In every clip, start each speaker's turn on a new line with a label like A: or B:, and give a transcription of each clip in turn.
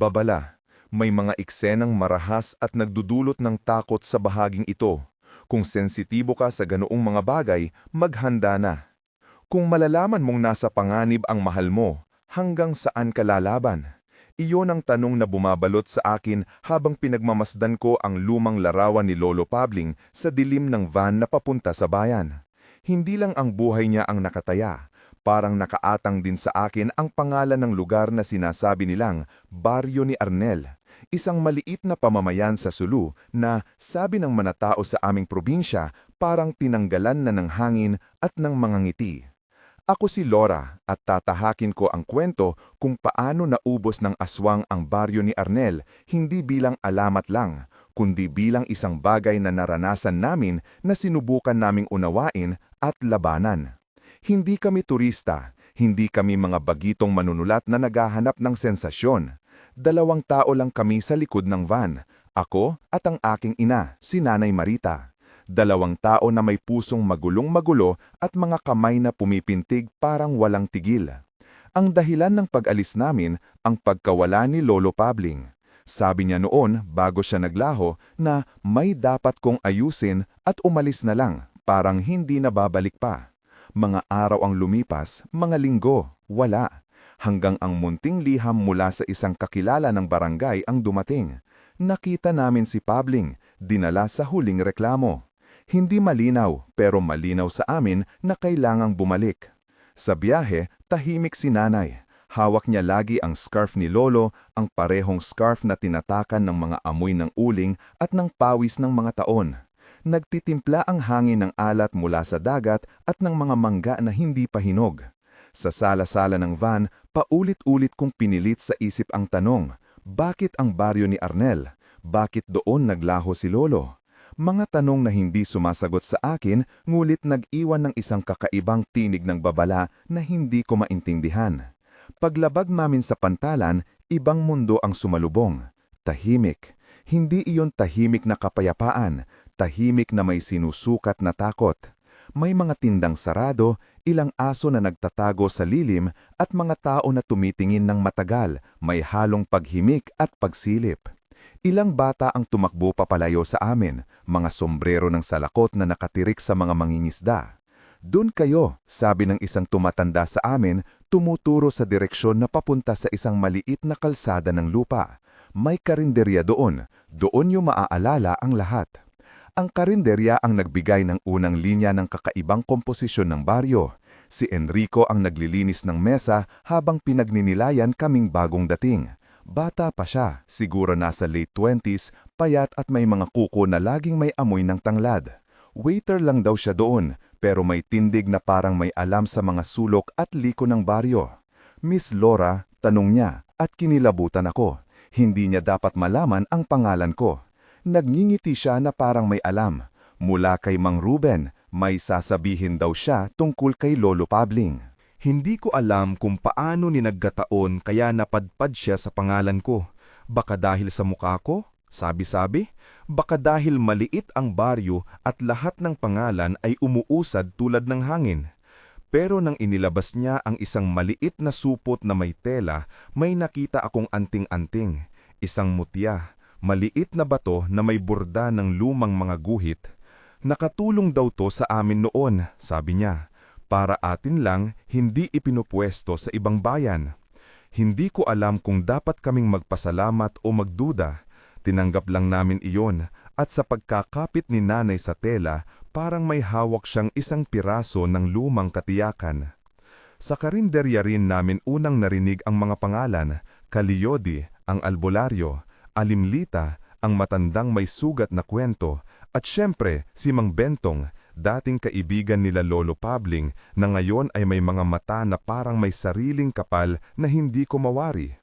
A: Babala, may mga eksenang marahas at nagdudulot ng takot sa bahaging ito. Kung sensitibo ka sa ganoong mga bagay, maghanda na. Kung malalaman mong nasa panganib ang mahal mo, hanggang saan ka lalaban? Iyon ang tanong na bumabalot sa akin habang pinagmamasdan ko ang lumang larawan ni Lolo Pabling sa dilim ng van na papunta sa bayan. Hindi lang ang buhay niya ang nakataya, parang nakaatang din sa akin ang pangalan ng lugar na sinasabi nilang Baryo ni Arnel, isang maliit na pamamayan sa Sulu na, sabi ng manatao sa aming probinsya, parang tinanggalan na ng hangin at ng mga ngiti. Ako si Laura at tatahakin ko ang kwento kung paano naubos ng aswang ang baryo ni Arnel, hindi bilang alamat lang, kundi bilang isang bagay na naranasan namin na sinubukan naming unawain at labanan. Hindi kami turista, hindi kami mga bagitong manunulat na naghahanap ng sensasyon. 2 tao lang kami sa likod ng van, ako at ang aking ina, si Nanay Marita. 2 tao na may pusong magulong-magulo at mga kamay na pumipintig parang walang tigil. Ang dahilan ng pag-alis namin, ang pagkawala ni Lolo Pabling. Sabi niya noon, bago siya naglaho, na may dapat kong ayusin at umalis na lang, parang hindi na babalik pa. Mga araw ang lumipas, mga linggo, wala. Hanggang ang munting liham mula sa isang kakilala ng barangay ang dumating. Nakita namin si Pabling, dinala sa huling reklamo. Hindi malinaw, pero malinaw sa amin na kailangang bumalik. Sa biyahe, tahimik si Nanay. Hawak niya lagi ang scarf ni Lolo, ang parehong scarf na tinatakan ng mga amoy ng uling at ng pawis ng mga taon. Nagtitimpla ang hangin ng alat mula sa dagat at ng mga mangga na hindi pa hinog. Sa sala-sala ng van, paulit-ulit kong pinilit sa isip ang tanong, bakit ang baryo ni Arnel? Bakit doon naglaho si Lolo? Mga tanong na hindi sumasagot sa akin, ngulit nag-iwan ng isang kakaibang tinig ng babala na hindi ko maintindihan. Paglabag namin sa pantalan, ibang mundo ang sumalubong. Tahimik. Hindi iyon tahimik na kapayapaan, tahimik na may sinusukat na takot. May mga tindang sarado, ilang aso na nagtatago sa lilim at mga tao na tumitingin ng matagal, may halong paghimik at pagsilip. Ilang bata ang tumakbo papalayo sa amin, mga sombrero ng salakot na nakatirik sa mga mangingisda. Doon kayo, sabi ng isang tumatanda sa amin, tumuturo sa direksyon na papunta sa isang maliit na kalsada ng lupa. May karinderya doon, doon yung maaalala ang lahat. Ang karinderya ang nagbigay ng unang linya ng kakaibang komposisyon ng baryo. Si Enrico ang naglilinis ng mesa habang pinagninilayan kaming bagong dating. Bata pa siya, siguro nasa late 20s, payat at may mga kuko na laging may amoy ng tanglad. Waiter lang daw siya doon, pero may tindig na parang may alam sa mga sulok at liko ng baryo. Miss Laura, tanong niya, at kinilabutan ako. Hindi niya dapat malaman ang pangalan ko. Nagngingiti siya na parang may alam. Mula kay Mang Ruben, may sasabihin daw siya tungkol kay Lolo Pabling. Hindi ko alam kung paano ninaggataon kaya napadpad siya sa pangalan ko. Baka dahil sa mukha ko? Sabi-sabi? Baka dahil maliit ang baryo at lahat ng pangalan ay umuusad tulad ng hangin. Pero nang inilabas niya ang isang maliit na supot na may tela, may nakita akong anting-anting. Isang mutya, maliit na bato na may burda ng lumang mga guhit. Nakatulong daw to sa amin noon, sabi niya. Para atin lang, hindi ipinupwesto sa ibang bayan. Hindi ko alam kung dapat kaming magpasalamat o magduda. Tinanggap lang namin iyon at sa pagkakapit ni Nanay sa tela, parang may hawak siyang isang piraso ng lumang katiyakan. Sa karinderya rin namin unang narinig ang mga pangalan, Kaliyodi, ang albularyo, Alimlita, ang matandang may sugat na kwento, at syempre si Mang Bentong, dating kaibigan nila Lolo Pabling na ngayon ay may mga mata na parang may sariling kapal na hindi ko mawari.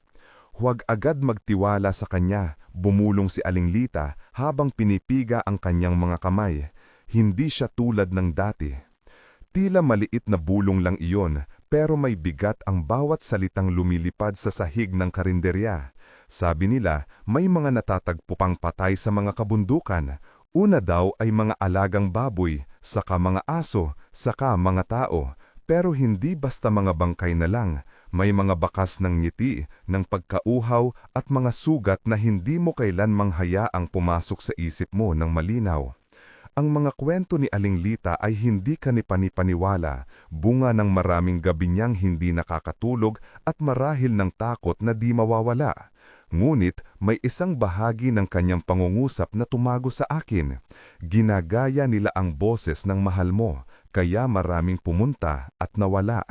A: Huwag agad magtiwala sa kanya, bumulong si Aling Lita habang pinipiga ang kanyang mga kamay. Hindi siya tulad ng dati. Tila maliit na bulong lang iyon, pero may bigat ang bawat salitang lumilipad sa sahig ng karinderya. Sabi nila, may mga natatagpo pang patay sa mga kabundukan. Una daw ay mga alagang baboy, saka mga aso, saka mga tao. Pero hindi basta mga bangkay na lang.
B: May mga bakas ng ngiti, ng pagkauhaw at mga sugat na hindi mo kailanmang hayaang pumasok sa isip mo ng malinaw. Ang mga kwento ni Aling Lita ay hindi kanipanipaniwala, bunga ng maraming gabi niyang hindi nakakatulog at marahil ng takot na di mawawala. Ngunit may isang bahagi ng kanyang pangungusap na tumago sa akin. Ginagaya nila ang boses ng mahal mo, kaya maraming pumunta at nawala.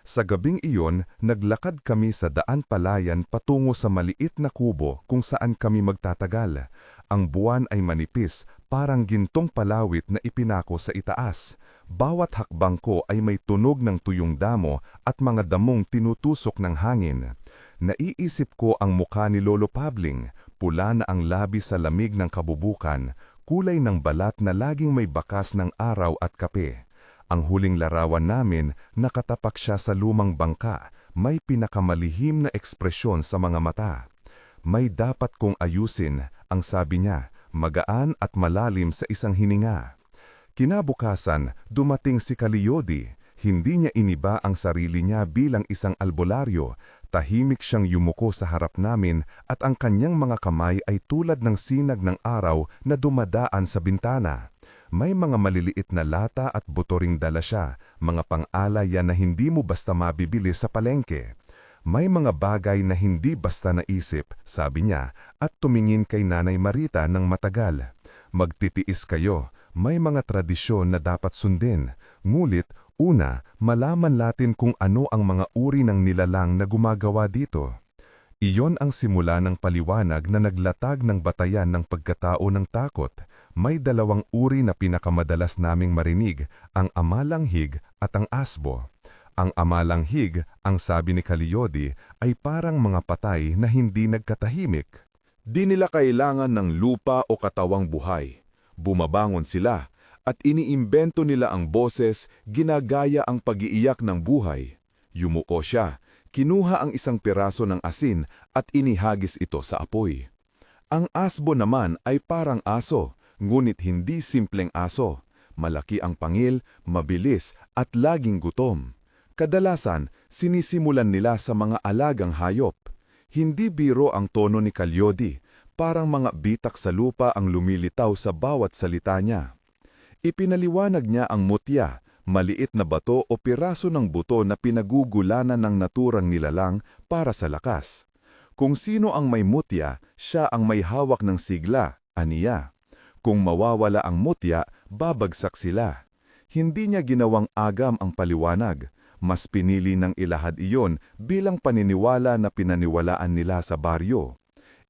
B: Sa gabing iyon, naglakad kami sa daan palayan patungo sa maliit na kubo kung saan kami magtatagal. Ang buwan ay manipis, parang gintong palawit na ipinako sa itaas. Bawat hakbang ko ay may tunog ng tuyong damo at mga damong tinutusok ng hangin. Naiisip ko ang mukha ni Lolo Pabling, pula na ang labi sa lamig ng kabubukan, kulay ng balat na laging may bakas ng araw at kape. Ang huling larawan namin, nakatapak siya sa lumang bangka, may pinakamalihim na ekspresyon sa mga mata. May dapat kong ayusin, ang sabi niya, magaan at malalim sa isang hininga. Kinabukasan, dumating si Caliyodi. Hindi niya iniba ang sarili niya bilang isang albularyo. Tahimik siyang yumuko sa harap namin at ang kanyang mga kamay ay tulad ng sinag ng araw na dumadaan sa bintana. May mga maliliit na lata at butoring dala siya, mga pang-alaya na hindi mo basta mabibili sa palengke. May mga bagay na hindi basta naisip, sabi niya, at tumingin kay Nanay Marita ng matagal. Magtitiis kayo, may mga tradisyon na dapat sundin. Ngulit, una, malaman natin kung ano ang mga uri ng nilalang na gumagawa dito. Iyon ang simula ng paliwanag na naglatag ng batayan ng pagkatao ng takot. May dalawang uri na pinakamadalas naming marinig, ang amalanghig at ang asbo. Ang amalanghig, ang sabi ni Caliyodi, ay parang mga patay na hindi nagkatahimik.
A: Di nila kailangan ng lupa o katawang buhay. Bumabangon sila at iniimbento nila ang boses, ginagaya ang pag-iiyak ng buhay. Yumuko siya, kinuha ang isang piraso ng asin at inihagis ito sa apoy. Ang asbo naman ay parang aso, ngunit hindi simpleng aso. Malaki ang pangil, mabilis at laging gutom. Kadalasan, sinisimulan nila sa mga alagang hayop. Hindi biro ang tono ni Caliyodi, parang mga bitak sa lupa ang lumilitaw sa bawat salita niya. Ipinaliwanag niya ang mutya, maliit na bato o piraso ng buto na pinagugulanan ng naturang nilalang para sa lakas. Kung sino ang may mutya, siya ang may hawak ng sigla, aniya. Kung mawawala ang mutya, babagsak sila. Hindi niya ginawang agam ang paliwanag. Mas pinili ng ilahad iyon bilang paniniwala na pinaniwalaan nila sa baryo.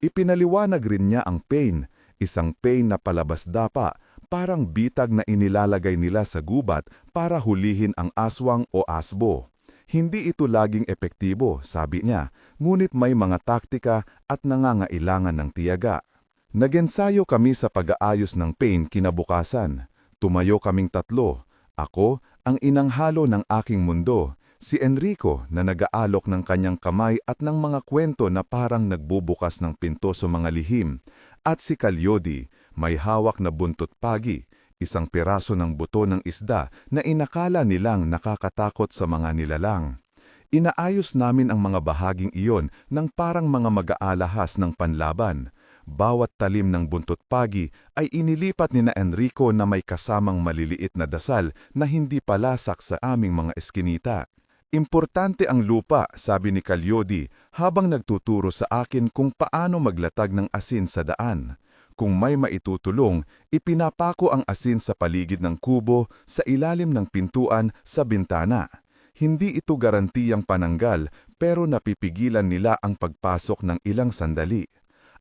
A: Ipinaliwanag rin niya ang pain, isang pain na palabas dapa, parang bitag na inilalagay nila sa gubat para hulihin ang aswang o asbo. Hindi ito laging epektibo, sabi niya, ngunit may mga taktika at nangangailangan ng tiyaga. Nag-ensayo kami sa pag-aayos ng pain kinabukasan. Tumayo kaming tatlo. Ako, ang inanghalo ng aking mundo, si Enrico na nag-aalok ng kanyang kamay at ng mga kwento na parang nagbubukas ng pinto sa mga lihim, at si Caliyodi, may hawak na buntot pagi, isang piraso ng buto ng isda na inakala nilang nakakatakot sa mga nilalang. Inaayos namin ang mga bahaging iyon ng parang mga mag-aalahas ng panlaban. Bawat talim ng buntot pagi ay inilipat ni na Enrico na may kasamang maliliit na dasal na hindi palasak sa aming mga eskinita. Importante ang lupa, sabi ni Caliyodi habang nagtuturo sa akin kung paano maglatag ng asin sa daan. Kung may maitutulong, ipinapako ang asin sa paligid ng kubo, sa ilalim ng pintuan, sa bintana. Hindi ito garantiyang pananggal pero napipigilan nila ang pagpasok ng ilang sandali.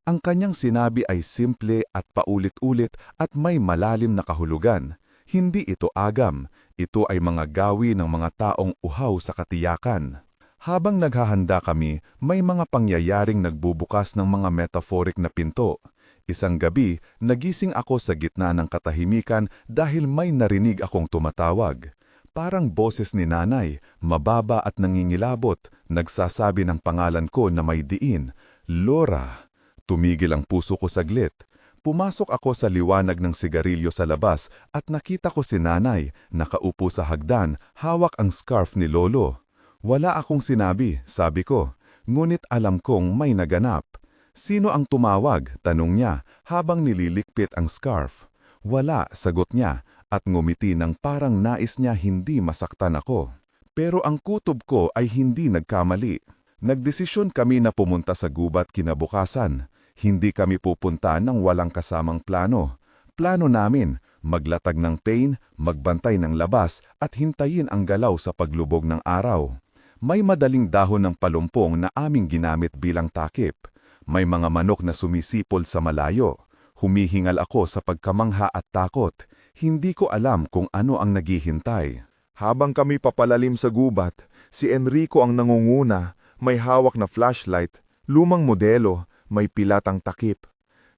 A: Ang kanyang sinabi ay simple at paulit-ulit at may malalim na kahulugan. Hindi ito agam, ito ay mga gawi ng mga taong uhaw sa katiyakan. Habang naghahanda kami, may mga pangyayaring nagbubukas ng mga metaphoric na pinto. Isang gabi, nagising ako sa gitna ng katahimikan dahil may narinig akong tumatawag. Parang boses ni nanay, mababa at nangingilabot, nagsasabi ng pangalan ko na may diin, Laura. Tumigil ang puso ko saglit. Pumasok ako sa liwanag ng sigarilyo sa labas at nakita ko si nanay, nakaupo sa hagdan, hawak ang scarf ni lolo.
B: Wala akong sinabi, sabi ko. Ngunit alam kong may naganap. Sino ang tumawag? Tanong niya habang nililikpit ang scarf. Wala, sagot niya at ngumiti ng parang nais niya hindi masaktan ako. Pero ang kutob ko ay hindi nagkamali. Nagdesisyon kami na pumunta sa gubat kinabukasan. Hindi kami pupunta ng walang kasamang plano. Plano namin, maglatag ng pain, magbantay ng labas at hintayin ang galaw sa paglubog ng araw. May madaling dahon ng palumpong na aming ginamit bilang takip. May mga manok na sumisipol sa malayo. Humihingal ako sa pagkamangha at takot. Hindi ko alam kung ano ang naghihintay.
A: Habang kami papalalim sa gubat, si Enrico ang nangunguna, may hawak na flashlight, lumang modelo, may pilatang takip.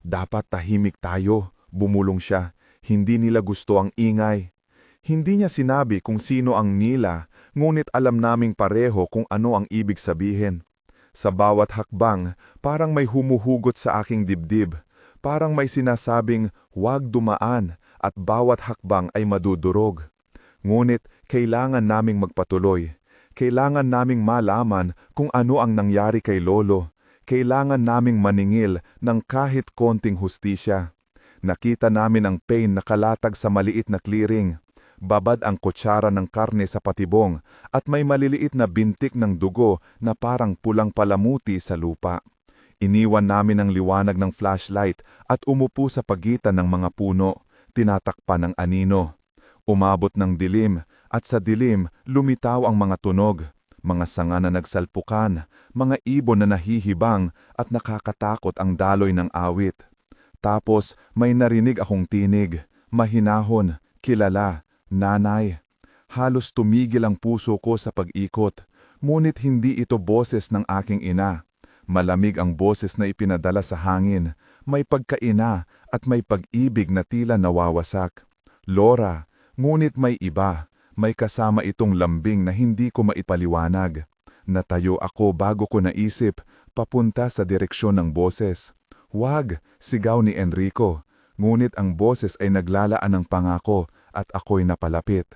A: Dapat tahimik tayo, bumulong siya. Hindi nila gusto ang ingay. Hindi niya sinabi kung sino ang nila, ngunit alam naming pareho kung ano ang ibig sabihin. Sa bawat hakbang, parang may humuhugot sa aking dibdib. Parang may sinasabing, "Huwag dumaan," at bawat hakbang ay madudurog. Ngunit kailangan naming magpatuloy. Kailangan naming malaman kung ano ang nangyari kay Lolo. Kailangan naming maningil ng kahit konting hustisya. Nakita namin ang pain na kalatag sa maliit na clearing. Babad ang kutsara ng karne sa patibong at may maliliit na bintik ng dugo na parang pulang palamuti sa lupa. Iniwan namin ang liwanag ng flashlight at umupo sa pagitan ng mga puno, tinatakpan ng anino. Umabot ng dilim at sa dilim lumitaw ang mga tunog, mga sanga na nagsalpukan, mga ibon na nahihibang at nakakatakot ang daloy ng awit. Tapos may narinig akong tinig, mahinahon, kilala, nanay. Halos tumigil ang puso ko sa pag-ikot, ngunit hindi ito boses ng aking ina. Malamig ang boses na ipinadala sa hangin, may pagkaina at may pag-ibig na tila nawawasak. Laura, ngunit may iba, may kasama itong lambing na hindi ko maipaliwanag. Natayo ako bago ko naisip, papunta sa direksyon ng boses. "Wag!" sigaw ni Enrico, ngunit ang boses ay naglalaan ng pangako at ako'y napalapit.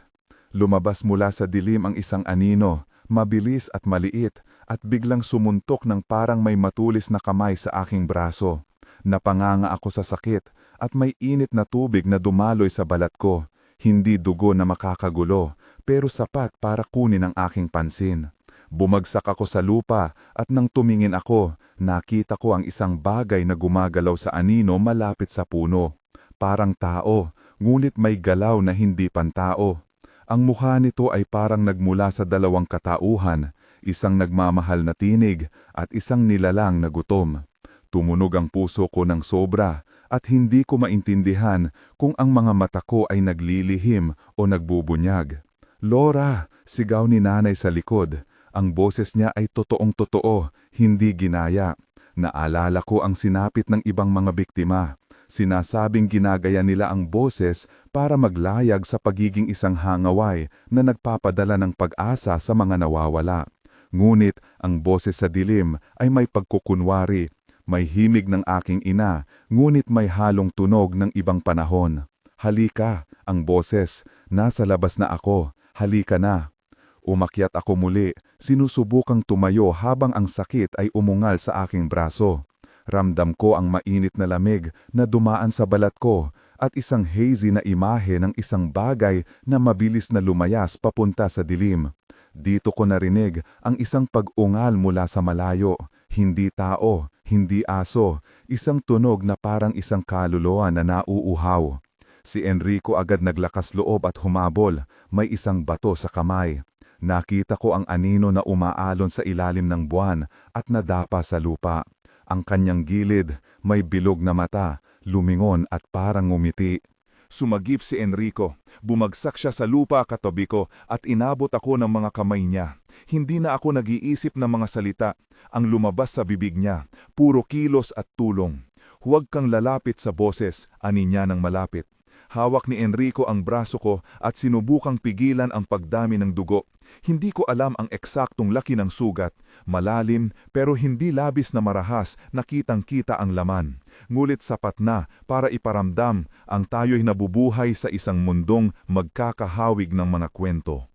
A: Lumabas mula sa dilim ang isang anino, mabilis at maliit, at biglang sumuntok ng parang may matulis na kamay sa aking braso. Napanganga ako sa sakit at may init na tubig na dumaloy sa balat ko. Hindi dugo na makakagulo, pero sapat para kunin ang aking pansin. Bumagsak ako sa lupa at nang tumingin ako, nakita ko ang isang bagay na gumagalaw sa anino malapit sa puno. Parang tao, ngunit may galaw na hindi pantao. Ang mukha nito ay parang nagmula sa dalawang katauhan, isang nagmamahal na tinig at isang nilalang na gutom. Tumunog ang puso ko ng sobra at hindi ko maintindihan kung ang mga mata ko ay naglilihim o nagbubunyag. "Laura!" sigaw ni nanay sa likod. Ang boses niya ay totoong-totoo, hindi ginaya. Naalala ko ang sinapit ng ibang mga biktima. Sinasabing ginagaya nila ang boses para maglayag sa pagiging isang hangaway na nagpapadala ng pag-asa sa mga nawawala. Ngunit ang boses sa dilim ay may pagkukunwari, may himig ng aking ina, ngunit may halong tunog ng ibang panahon. "Halika," ang boses, "nasa labas na ako, halika na." Umakyat ako muli, sinusubukang tumayo habang ang sakit ay umungal sa aking braso. Ramdam ko ang mainit na lamig na dumaan sa balat ko at isang hazy na imahe ng isang bagay na mabilis na lumayas papunta sa dilim. Dito ko narinig ang isang pag-ungal mula sa malayo, hindi tao, hindi aso, isang tunog na parang isang kaluluwa na nauuhaw. Si Enrico agad naglakas loob at humabol, may isang bato sa kamay. Nakita ko ang anino na umaalon sa ilalim ng buwan at nadapa sa lupa. Ang kanyang gilid, may bilog na mata, lumingon at parang ngumiti. Sumagip si Enrico. Bumagsak siya sa lupa katabi ko at inabot ako ng mga kamay niya. Hindi na ako nag-iisip ng mga salita. Ang lumabas sa bibig niya, puro kilos at tulong. "Huwag kang lalapit sa boses," ani niya ng malapit. Hawak ni Enrico ang braso ko at sinubukang pigilan ang pagdami ng dugo. Hindi ko alam ang eksaktong laki ng sugat. Malalim pero hindi labis na marahas, nakitang-kita ang laman. Ngulit sapat na para iparamdam ang tayo'y nabubuhay sa isang mundong magkakahawig ng mga kwento.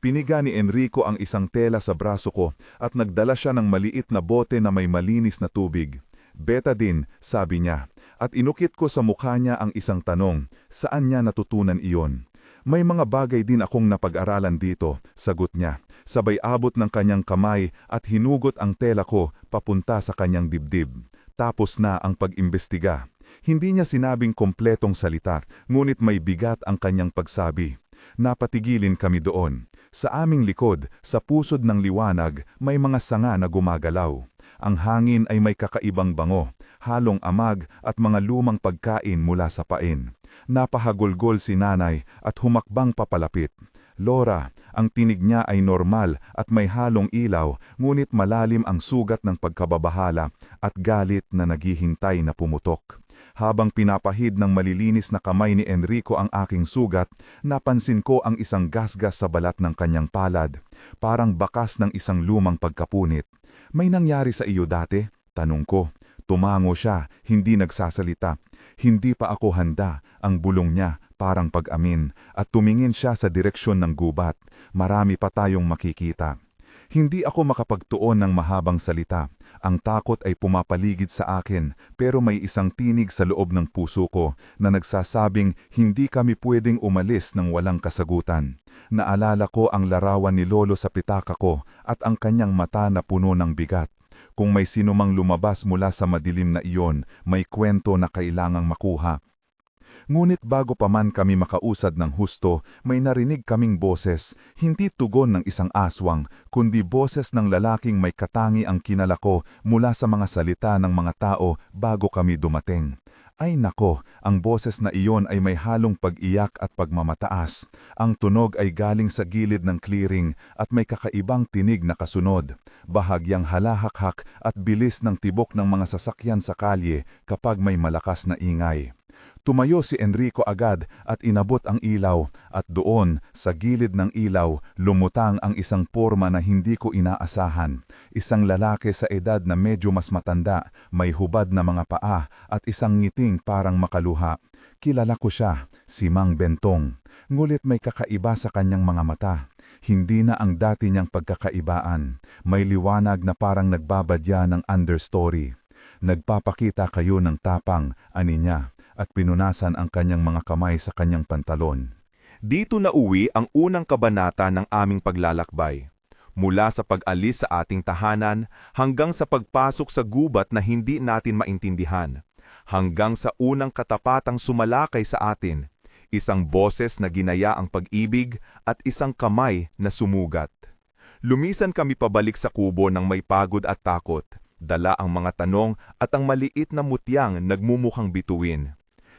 C: Piniga ni Enrico ang isang tela sa braso ko at nagdala siya ng maliit na bote na may malinis na tubig. Betadine, sabi niya, at inukit ko sa mukha niya ang isang tanong, saan niya natutunan iyon? May mga bagay din akong napag-aralan dito, sagot niya. Sabay abot ng kanyang kamay at hinugot ang tela ko papunta sa kanyang dibdib. Tapos na ang pag-imbestiga. Hindi niya sinabing kompletong salita, ngunit may bigat ang kanyang pagsabi. Napatigilin kami doon. Sa aming likod, sa pusod ng liwanag, may mga sanga na gumagalaw. Ang hangin ay may kakaibang bango, halong amag at mga lumang pagkain mula sa pain. Napahagulgol si nanay at humakbang papalapit. Laura, ang tinig niya ay normal at may halong ilaw, ngunit malalim ang sugat ng pagkababahala at galit na naghihintay na pumutok. Habang pinapahid ng malilinis na kamay ni Enrico ang aking sugat, napansin ko ang isang gasgas sa balat ng kanyang palad, parang bakas ng isang lumang pagkapunit. May nangyari sa iyo dati? Tanong ko. Tumango siya, hindi nagsasalita. Hindi pa ako handa, ang bulong niya, parang pag-amin, at tumingin siya sa direksyon ng gubat. Marami pa tayong makikita. Hindi ako makapagtuon ng mahabang salita. Ang takot ay pumapaligid sa akin, pero may isang tinig sa loob ng puso ko na nagsasabing hindi kami pwedeng umalis ng walang kasagutan. Naalala ko ang larawan ni Lolo sa pitaka ko at ang kanyang mata na puno ng bigat. Kung may sinumang lumabas mula sa madilim na iyon, may kwento na kailangang makuha. Ngunit bago pa man kami makausad ng husto, may narinig kaming boses, hindi tugon ng isang aswang, kundi boses ng lalaking may katangi ang kinalako mula sa mga salita ng mga tao bago kami dumating. Ay nako, ang boses na iyon ay may halong pag-iyak at pagmamataas. Ang tunog ay galing sa gilid ng clearing at may kakaibang tinig na kasunod. Bahagyang halahakhak at bilis ng tibok ng mga sasakyan sa kalye kapag may malakas na ingay. Tumayo si Enrico agad at inabot ang ilaw at doon, sa gilid ng ilaw, lumutang ang isang porma na hindi ko inaasahan. Isang lalaki sa edad na medyo mas matanda, may hubad na mga paa at isang ngiting parang makaluha. Kilala ko siya, si Mang Bentong. Ngulit may kakaiba sa kanyang mga mata. Hindi na ang dati niyang pagkakaibaan. May liwanag na parang nagbabadya ng understory. Nagpapakita kayo ng tapang, ani niya, at pinunasan ang kanyang mga kamay sa kanyang pantalon.
A: Dito na uwi ang unang kabanata ng aming paglalakbay. Mula sa pag-alis sa ating tahanan hanggang sa pagpasok sa gubat na hindi natin maintindihan. Hanggang sa unang katapatang sumalakay sa atin. Isang boses na ginaya ang pag-ibig at isang kamay na sumugat. Lumisan kami pabalik sa kubo ng may pagod at takot. Dala ang mga tanong at ang maliit na mutyang nagmumukhang bituin.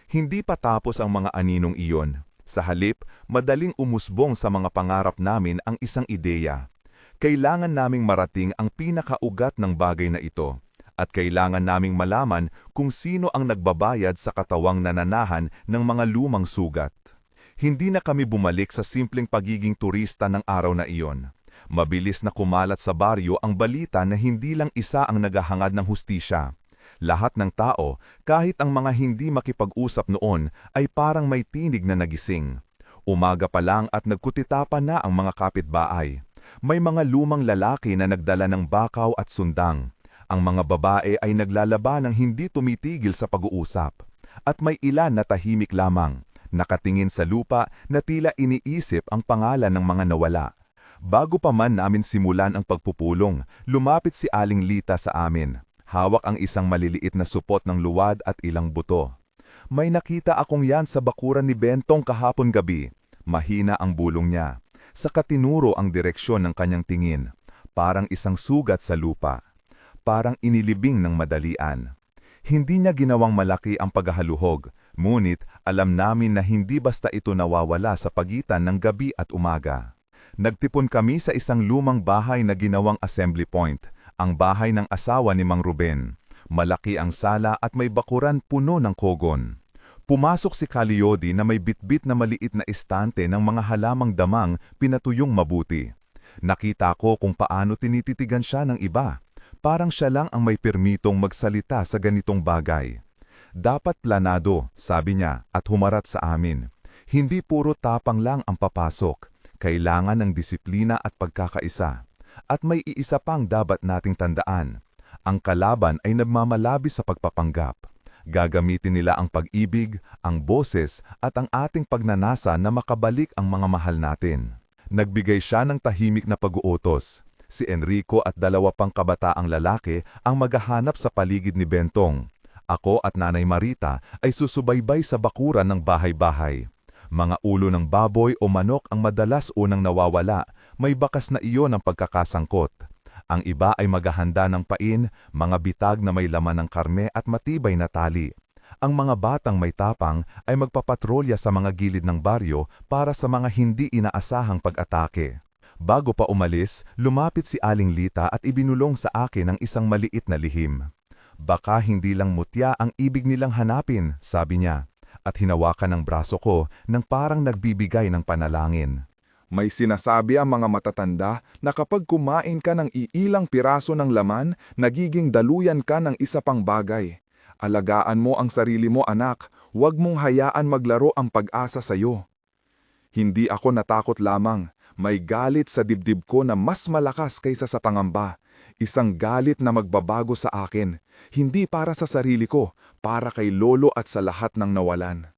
A: Hindi pa tapos ang mga aninong iyon. Sa halip, madaling umusbong sa mga pangarap namin ang isang ideya. Kailangan naming marating ang pinakaugat ng bagay na ito. At kailangan naming malaman kung sino ang nagbabayad sa katawang nananahan ng mga lumang sugat. Hindi na kami bumalik sa simpleng pagiging turista ng araw na iyon. Mabilis na kumalat sa baryo ang balita na hindi lang isa ang naghahangad ng hustisya. Lahat ng tao, kahit ang mga hindi makipag-usap noon, ay parang may tinig na nagising. Umaga pa lang at nagkutitapa na ang mga kapitbahay. May mga lumang lalaki na nagdala ng bakaw at sundang. Ang mga babae ay naglalaban ng hindi tumitigil sa pag-uusap. At may ilan na tahimik lamang, nakatingin sa lupa na tila iniisip ang pangalan ng mga nawala. Bago pa man namin simulan ang pagpupulong, lumapit si Aling Lita sa amin. Hawak ang isang maliliit na supot ng luwad at ilang buto. May nakita akong yan sa bakuran ni Bentong kahapon gabi. Mahina ang bulong niya. Saka tinuro ang direksyon ng kanyang tingin. Parang isang sugat sa lupa. Parang inilibing ng madalian. Hindi niya ginawang malaki ang paghahaluhog, ngunit alam namin na hindi basta ito nawawala sa pagitan ng gabi at umaga. Nagtipon kami sa isang lumang bahay na ginawang assembly point, ang bahay ng asawa ni Mang Ruben. Malaki ang sala at may bakuran puno ng kogon. Pumasok si Kaliodi na may bitbit na maliit na estante ng mga halamang damang pinatuyong mabuti. Nakita ko kung paano tinititigan siya ng iba. Parang siya lang ang may permitong magsalita sa ganitong bagay. Dapat planado, sabi niya, at humarap sa amin. Hindi puro tapang lang ang papasok. Kailangan ng disiplina at pagkakaisa. At may iisa pang dapat nating tandaan. Ang kalaban ay nagmamalabis sa pagpapanggap. Gagamitin nila ang pag-ibig, ang boses at ang ating pagnanasa na makabalik ang mga mahal natin. Nagbigay siya ng tahimik na pag-uutos. Si Enrico at 2 pang kabataang lalaki ang maghahanap sa paligid ni Bentong. Ako at Nanay Marita ay susubaybay sa bakuran ng bahay-bahay. Mga ulo ng baboy o manok ang madalas unang nawawala, may bakas na iyon ang pagkakasangkot. Ang iba ay maghahanda ng pain, mga bitag na may laman ng karne at matibay na tali. Ang mga batang may tapang ay magpapatrolya sa mga gilid ng baryo para sa mga hindi inaasahang pag-atake. Bago pa umalis, lumapit si Aling Lita at ibinulong sa akin ang isang maliit na lihim. Baka hindi lang mutya ang ibig nilang hanapin, sabi niya, at hinawakan ng braso ko nang parang nagbibigay ng panalangin.
C: May sinasabi ang mga matatanda na kapag kumain ka ng iilang piraso ng laman, nagiging daluyan ka ng isa pang bagay. Alagaan mo ang sarili mo, anak, huwag mong hayaan maglaro ang pag-asa sa iyo. Hindi ako natakot lamang. May galit sa dibdib ko na mas malakas kaysa sa pangamba. Isang galit na magbabago sa akin, hindi para sa sarili ko, para kay Lolo at sa lahat ng nawalan.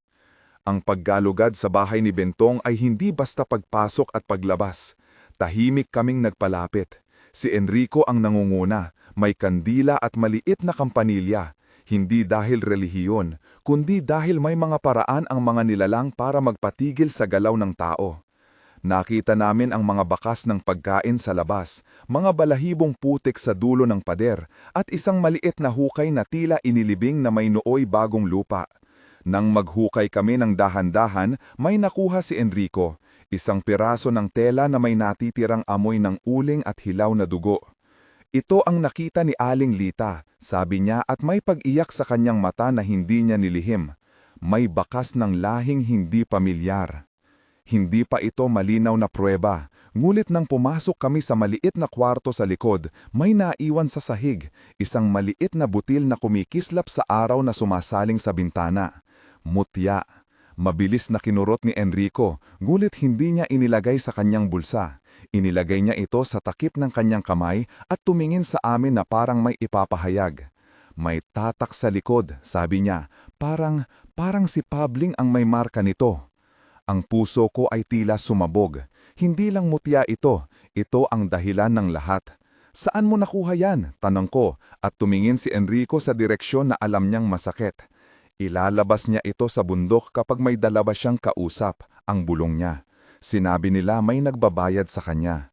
C: Ang paggalugad sa bahay ni Bentong ay hindi basta pagpasok at paglabas. Tahimik kaming nagpalapit. Si Enrico ang nangunguna, may kandila at maliit na kampanilya. Hindi dahil relihiyon, kundi dahil may mga paraan ang mga nilalang para magpatigil sa galaw ng tao. Nakita namin ang mga bakas ng pagkain sa labas, mga balahibong putik sa dulo ng pader, at isang maliit na hukay na tila inilibing na may nooy bagong lupa. Nang maghukay kami ng dahan-dahan, may nakuha si Enrico, isang piraso ng tela na may natitirang amoy ng uling at hilaw na dugo. Ito ang nakita ni Aling Lita, sabi niya, at may pag-iyak sa kanyang mata na hindi niya nilihim. May bakas ng lahing hindi pamilyar. Hindi pa ito malinaw na pruweba, ngulit nang pumasok kami sa maliit na kwarto sa likod, may naiwan sa sahig, isang maliit na butil na kumikislap sa araw na sumasaling sa bintana. Mutya. Mabilis na kinurot ni Enrico, ngulit hindi niya inilagay sa kanyang bulsa. Inilagay niya ito sa takip ng kanyang kamay at tumingin sa amin na parang may ipapahayag. May tatak sa likod, sabi niya, parang si Pabling ang may marka nito. Ang puso ko ay tila sumabog. Hindi lang mutya ito ang dahilan ng lahat. Saan mo nakuha yan? Tanong ko, at tumingin si Enrico sa direksyon na alam niyang masakit. Ilalabas niya ito sa bundok kapag may dalawa siyang kausap, ang bulong niya. Sinabi nila may nagbabayad sa kanya.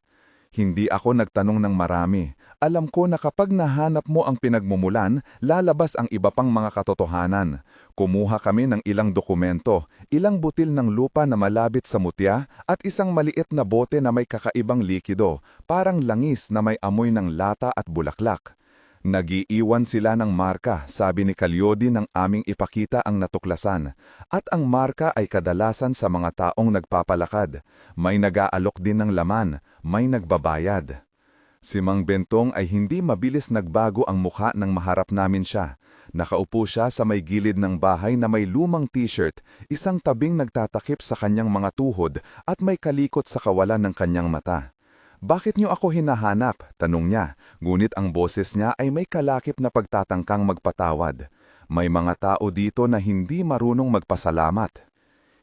C: Hindi ako nagtanong ng marami. Alam ko na kapag nahanap mo ang pinagmumulan, lalabas ang iba pang mga katotohanan. Kumuha kami ng ilang dokumento, ilang butil ng lupa na malapit sa mutya at isang maliit na bote na may kakaibang likido, parang langis na may amoy ng lata at bulaklak. Nag-iiwan sila ng marka, sabi ni Calyodi nang aming ipakita ang natuklasan. At ang marka ay kadalasan sa mga taong nagpapalakad. May nag-aalok din ng laman, may nagbabayad. Si Mang Bentong ay hindi mabilis nagbago ang mukha nang maharap namin siya. Nakaupo siya sa may gilid ng bahay na may lumang t-shirt, isang tabing nagtatakip sa kanyang mga tuhod at may kalikot sa kawalan ng kanyang mata. Bakit niyo ako hinahanap? Tanong niya, ngunit ang boses niya ay may kalakip na pagtatangkang magpatawad. May mga tao dito na hindi marunong magpasalamat.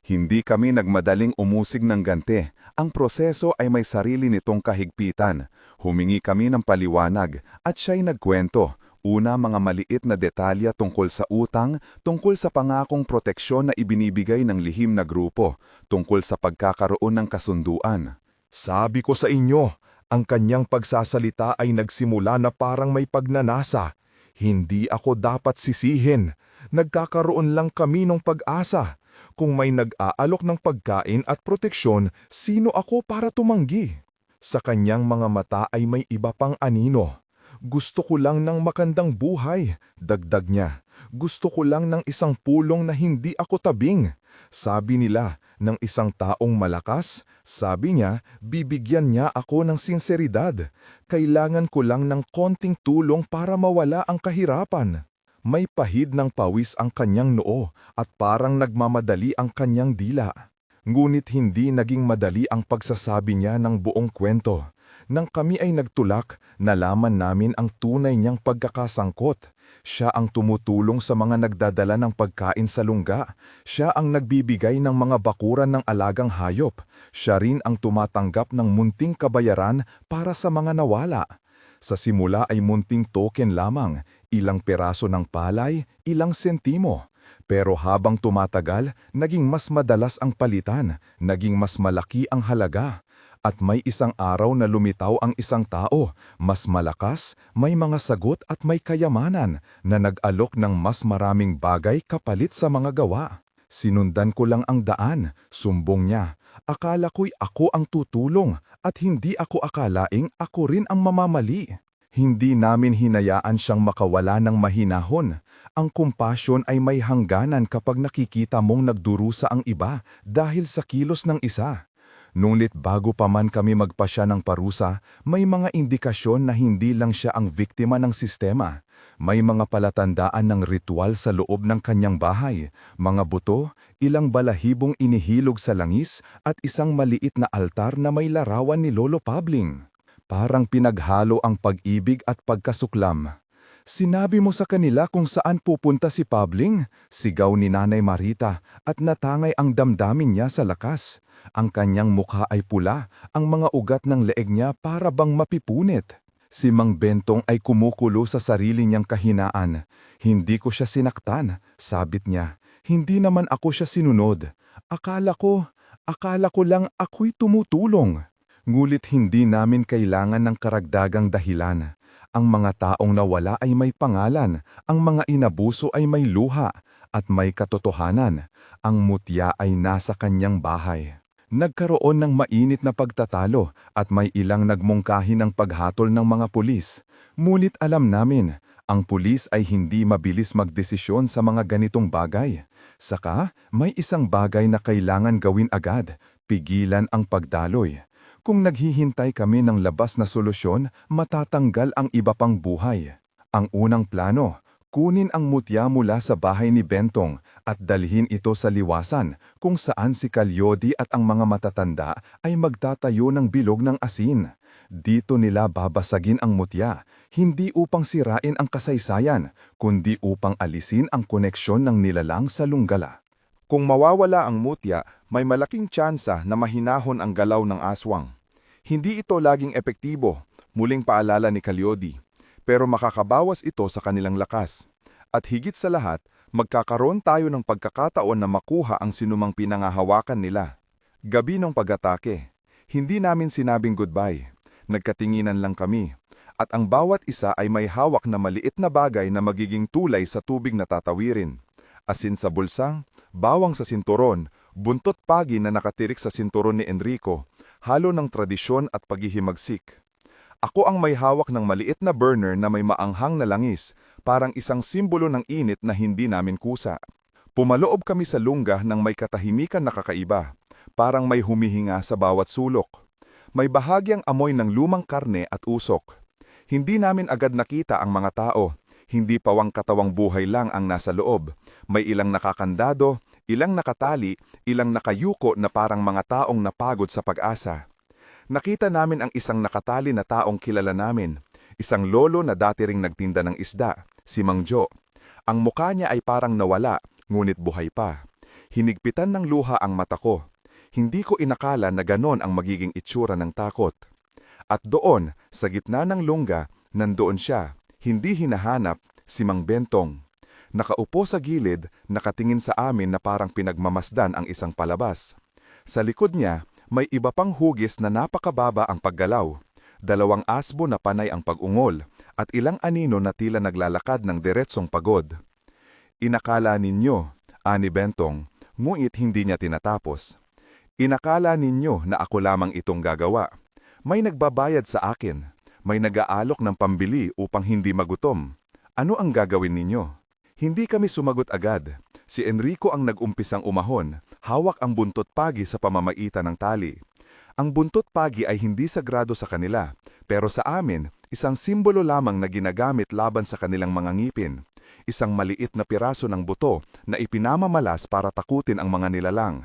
C: Hindi kami nagmadaling umusig ng ganti. Ang proseso ay may sarili nitong kahigpitan. Humingi kami ng paliwanag at siya'y nagkwento. Una, mga maliit na detalya tungkol sa utang, tungkol sa pangakong proteksyon na ibinibigay ng lihim na grupo, tungkol sa pagkakaroon ng kasunduan.
B: Sabi ko sa inyo, ang kanyang pagsasalita ay nagsimula na parang may pagnanasa. Hindi ako dapat sisihin. Nagkakaroon lang kami ng pag-asa. Kung may nag-aalok ng pagkain at proteksyon, sino ako para tumanggi? Sa kanyang mga mata ay may iba pang anino. Gusto ko lang ng makandang buhay, dagdag niya. Gusto ko lang ng isang pulong na hindi ako tabing. Sabi nila, ng isang taong malakas, sabi niya, bibigyan niya ako ng sinseridad. Kailangan ko lang ng konting tulong para mawala ang kahirapan. May pahid ng pawis ang kanyang noo at parang nagmamadali ang kanyang dila.
A: Ngunit hindi naging madali ang pagsasabi niya ng buong kwento. Nang kami ay nagtulak, nalaman namin ang tunay niyang pagkakasangkot. Siya ang tumutulong sa mga nagdadala ng pagkain sa lungga. Siya ang nagbibigay ng mga bakuran ng alagang hayop. Siya rin ang tumatanggap ng munting kabayaran para sa mga nawala. Sa simula ay munting token lamang, ilang peraso ng palay, ilang sentimo. Pero habang tumatagal, naging mas madalas ang palitan, naging mas malaki ang halaga. At may isang araw na lumitaw ang isang tao, mas malakas, may mga sagot at may kayamanan, na nag-alok ng mas maraming bagay kapalit sa mga gawa. Sinundan ko lang ang daan, sumbong niya. Akala ko'y ako ang tutulong at hindi ako akalaing ako rin ang mamamali. Hindi namin hinayaan siyang makawala ng mahinahon. Ang kumpasyon ay may hangganan kapag nakikita mong nagdurusa ang iba dahil sa kilos ng isa. Ngunit bago pa man kami magpasya ng parusa, may mga indikasyon na hindi lang siya ang biktima ng sistema. May mga palatandaan ng ritual sa loob ng kanyang bahay, mga buto, ilang balahibong inihilog sa langis at isang maliit na altar na may larawan ni Lolo Pabling. Parang pinaghalo ang pag-ibig at pagkasuklam. Sinabi mo sa kanila kung saan pupunta si Pabling, sigaw ni Nanay Marita at natangay ang damdamin niya sa lakas. Ang kanyang mukha ay pula, ang mga ugat ng leeg niya para bang mapipunit. Si Mang Bentong ay kumukulo sa sarili niyang kahinaan. Hindi ko siya sinaktan, sabit niya. Hindi naman ako siya sinunod. Akala ko lang ako'y tumutulong. Ngulit hindi namin kailangan ng karagdagang dahilan. Ang mga taong nawala ay may pangalan, ang mga inabuso ay may luha, at may katotohanan. Ang mutya ay nasa kanyang bahay. Nagkaroon ng mainit na pagtatalo at may ilang nagmungkahi ng paghatol ng mga pulis. Ngunit alam namin, ang pulis ay hindi mabilis magdesisyon sa mga ganitong bagay. Saka, may isang bagay na kailangan gawin agad, pigilan ang pagdaloy. Kung naghihintay kami ng labas na solusyon, matatanggal ang iba pang buhay. Ang unang plano, kunin ang mutya mula sa bahay ni Bentong at dalhin ito sa liwasan kung saan si Calyodi at ang mga matatanda ay magtatayo ng bilog ng asin. Dito nila babasagin ang mutya, hindi upang sirain ang kasaysayan, kundi upang alisin ang koneksyon ng nilalang sa lunggala.
C: Kung mawawala ang mutya, may malaking tsansa na mahinahon ang galaw ng aswang. Hindi ito laging epektibo, muling paalala ni Calyodi, pero makakabawas ito sa kanilang lakas. At higit sa lahat, magkakaroon tayo ng pagkakataon na makuha ang sinumang pinangahawakan nila. Gabi ng pag-atake, hindi namin sinabing goodbye. Nagkatinginan lang kami, at ang bawat isa ay may hawak na maliit na bagay na magiging tulay sa tubig na tatawirin. Asin sa bulsa, bawang sa sinturon, buntot pagi na nakatirik sa sinturon ni Enrico, halo ng tradisyon at paghihimagsik. Ako ang may hawak ng maliit na burner na may maanghang na langis, parang isang simbolo ng init na hindi namin kusa. Pumaloob kami sa lungga ng may katahimikan na kakaiba, parang may humihinga sa bawat sulok. May bahagyang amoy ng lumang karne at usok. Hindi namin agad nakita ang mga tao, hindi pawang katawang buhay lang ang nasa loob. May ilang nakakandado, ilang nakatali, ilang nakayuko na parang mga taong napagod sa pag-asa. Nakita namin ang isang nakatali na taong kilala namin, isang lolo na dati ring nagtinda ng isda, si Mang Jo. Ang mukha niya ay parang nawala, ngunit buhay pa. Hinigpitan ng luha ang mata ko. Hindi ko inakala na ganon ang magiging itsura ng takot. At doon, sa gitna ng lungga, nandoon siya, hindi hinahanap, si Mang Bentong. Nakaupo sa gilid, nakatingin sa amin na parang pinagmamasdan ang isang palabas. Sa likod niya, may iba pang hugis na napakababa ang paggalaw, 2 asbo na panay ang pag-ungol, at ilang anino na tila naglalakad ng diretsong pagod. Inakala ninyo, ani Bentong, ngunit hindi niya tinatapos. Inakala ninyo na ako lamang itong gagawa. May nagbabayad sa akin, may nag-aalok ng pambili upang hindi magutom. Ano ang gagawin ninyo? Hindi kami sumagot agad. Si Enrico ang nag-umpisang umahon, hawak ang buntot pagi sa pamamaitan ng tali. Ang buntot pagi ay hindi sagrado sa kanila, pero sa amin, isang simbolo lamang na ginagamit laban sa kanilang mga ngipin. Isang maliit na piraso ng buto na ipinamamalas para takutin ang mga nilalang.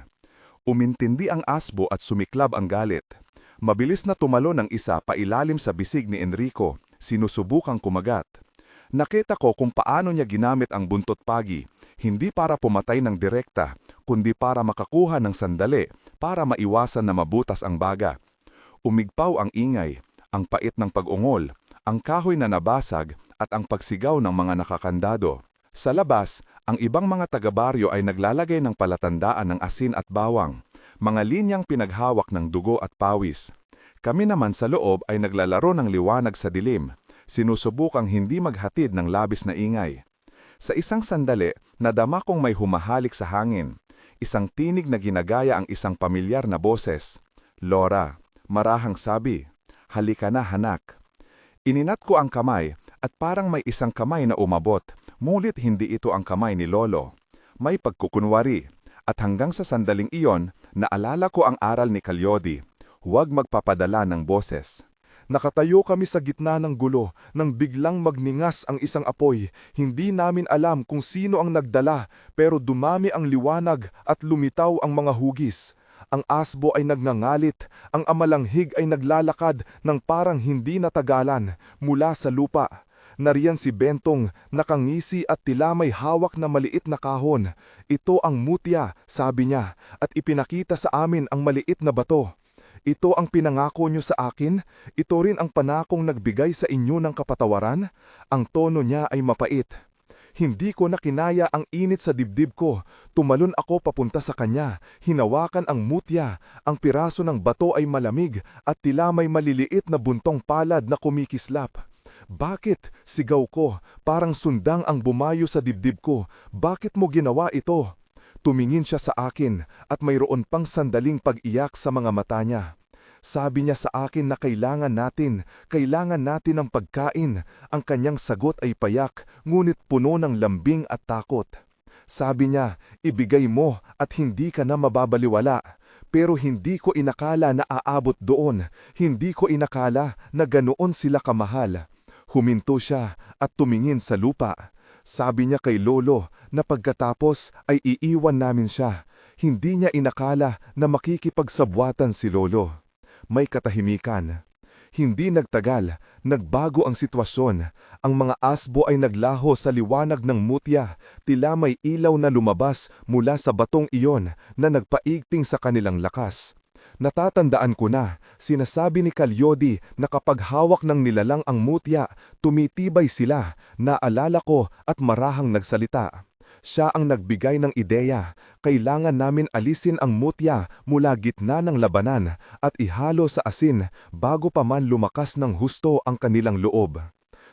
A: Umintindi ang asbo at sumiklab ang galit. Mabilis na tumalon ang isa pailalim sa bisig ni Enrico, sinusubukang kumagat. Nakita ko kung paano niya ginamit ang buntot pagi, hindi para pumatay ng direkta, kundi para makakuha ng sandali, para maiwasan na mabutas ang baga. Umigpaw ang ingay, ang pait ng pag-ungol, ang kahoy na nabasag at ang pagsigaw ng mga nakakandado. Sa labas, ang ibang mga taga-baryo ay naglalagay ng palatandaan ng asin at bawang, mga linyang pinaghawak ng dugo at pawis. Kami naman sa loob ay naglalaro ng liwanag sa dilim, sinusubukang hindi maghatid ng labis na ingay. Sa isang sandali, nadama kong may humahalik sa hangin. Isang tinig na ginagaya ang isang pamilyar na boses. "Laura," marahang sabi, "halika na, hanak." Ininat ko ang kamay at parang may isang kamay na umabot, ngunit hindi ito ang kamay ni Lolo. May pagkukunwari, at hanggang sa sandaling iyon, naalala ko ang aral ni Calyodi, huwag magpapadala ng boses. Nakatayo kami sa gitna ng gulo nang biglang magningas ang isang apoy. Hindi namin alam kung sino ang nagdala, pero dumami ang liwanag at lumitaw ang mga hugis. Ang asbo ay nagngangalit, ang amalanghig ay naglalakad ng parang hindi natagalan mula sa lupa. Nariyan si Bentong, nakangisi at tila may hawak na maliit na kahon. "Ito ang mutya," sabi niya, at ipinakita sa amin ang maliit na bato. "Ito ang pinangako niyo sa akin? Ito rin ang panakong nagbigay sa inyo ng kapatawaran?" Ang tono niya ay mapait. Hindi ko na kinaya ang init sa dibdib ko. Tumalon ako papunta sa kanya, hinawakan ang mutya. Ang piraso ng bato ay malamig at tila may maliliit na buntong palad na kumikislap. "Bakit?" sigaw ko, parang sundang ang bumayo sa dibdib ko. "Bakit mo ginawa ito?" Tumingin siya sa akin at mayroon pang sandaling pag-iyak sa mga mata niya. Sabi niya sa akin na kailangan natin ng pagkain. Ang kanyang sagot ay payak, ngunit puno ng lambing at takot. Sabi niya, "Ibigay mo at hindi ka na mababaliwala." Pero hindi ko inakala na aabot doon. Hindi ko inakala na ganoon sila kamahal. Huminto siya at tumingin sa lupa. Sabi niya kay Lolo na pagkatapos ay iiwan namin siya. Hindi niya inakala na makikipagsabwatan si Lolo. May katahimikan. Hindi nagtagal, nagbago ang sitwasyon. Ang mga asbo ay naglaho sa liwanag ng mutya, tila may ilaw na lumabas mula sa batong iyon na nagpaigting sa kanilang lakas. Natatandaan ko na, sinasabi ni Calyodi na kapag hawak ng nilalang ang mutya, tumitibay sila, naalala ko at marahang nagsalita. Siya ang nagbigay ng ideya, kailangan namin alisin ang mutya mula gitna ng labanan at ihalo sa asin bago pa man lumakas ng husto ang kanilang loob.